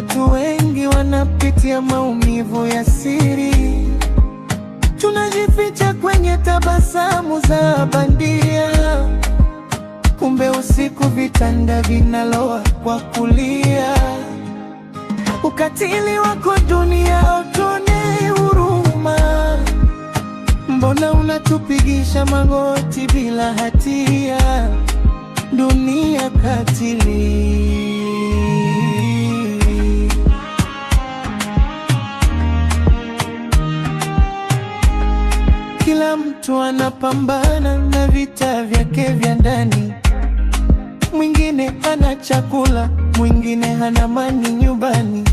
Watu wengi wanapitia maumivu ya siri, tunajificha kwenye tabasamu za bandia. Kumbe usiku vitanda vinaloa kwa kulia. Ukatili wako dunia, hautuonei huruma. Mbona unatupigisha magoti bila hatia? Dunia katili. Kila mtu anapambana na vita vyake vya ndani. Mwingine hana chakula, mwingine hana amani nyumbani.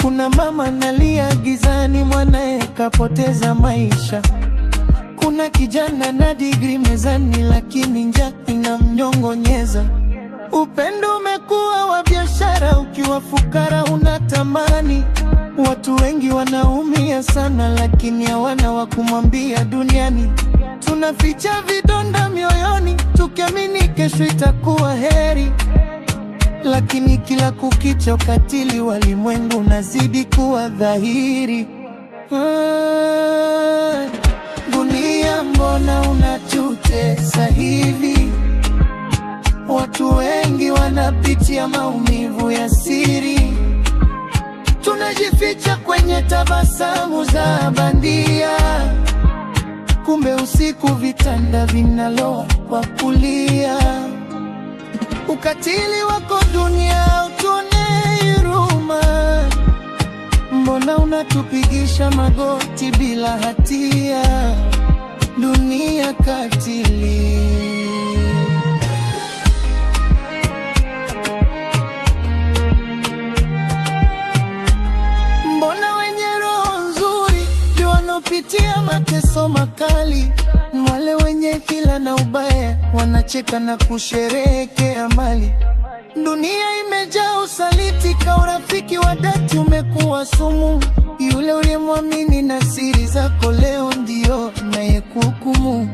Kuna mama analia gizani, mwanae kapoteza maisha. Kuna kijana na degree mezani, lakini njaa inamnyong'onyeza. Upendo umekuwa wa biashara, ukiwa fukara unatamani. Watu wengi wanaumia sana, lakini hawana wa kumwambia duniani. Tunaficha vidonda mioyoni, tukiamini kesho itakuwa heri. Lakini kila kukicha ukatili walimwengu unazidi kuwa dhahiri. Dunia, mbona unatutesa hivi? Watu wengi wanapitia maumivu ya siri, tunajificha kwenye tabasamu za bandia. Kumbe usiku vitanda vinaloa kwa kulia. Ukatili wako dunia, hautuonei huruma. Mbona unatupigisha magoti bila hatia? Dunia katili. Mbona wenye roho nzuri ndio wanaopitia mateso makali? Wale wenye hila na ubaya wanacheka na kusherehekea mali. Dunia imejaa usaliti, ka urafiki wa dhati umekuwa sumu. Yule uliyemwamini na siri zako leo ndio anayekuhukumu.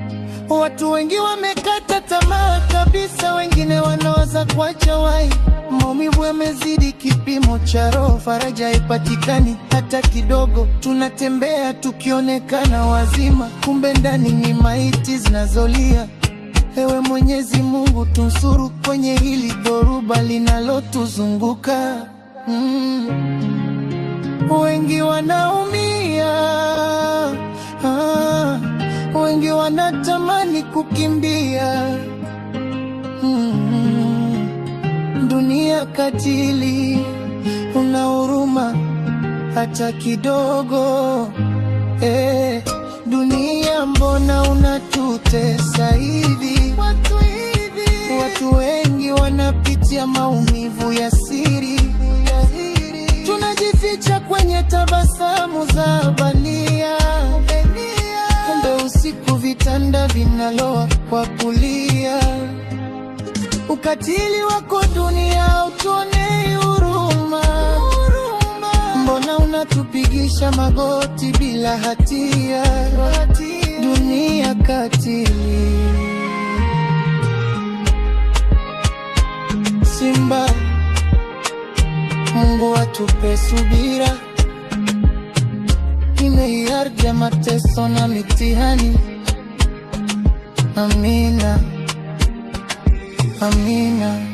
Watu wengi wamekata tamaa kabisa, wengine wanawaza kuacha wai. Maumivu yamezidi kipimo cha roho, faraja haipatikani hata kidogo. Tunatembea tukionekana wazima, kumbe ndani ni maiti zinazolia. Ewe Mwenyezi Mungu, tunusuru kwenye hili dhoruba linalotuzunguka. Wengi wanaumia, wengi wanatamani kukimbia. Dunia katili, una huruma hata kidogo? Dunia, mbona unatutesa hivi? Watu wengi wanapitia maumivu ya siri, tunajificha kwenye tabasamu za bandia. Kumbe usiku vitanda vinaloa kwa kulia. Ukatili wako dunia, hautuonei huruma. Mbona unatupigisha magoti bila hatia? Dunia katili. Simba, Mungu atupe subira. Imeiarja mateso na mitihani. Amina, amina.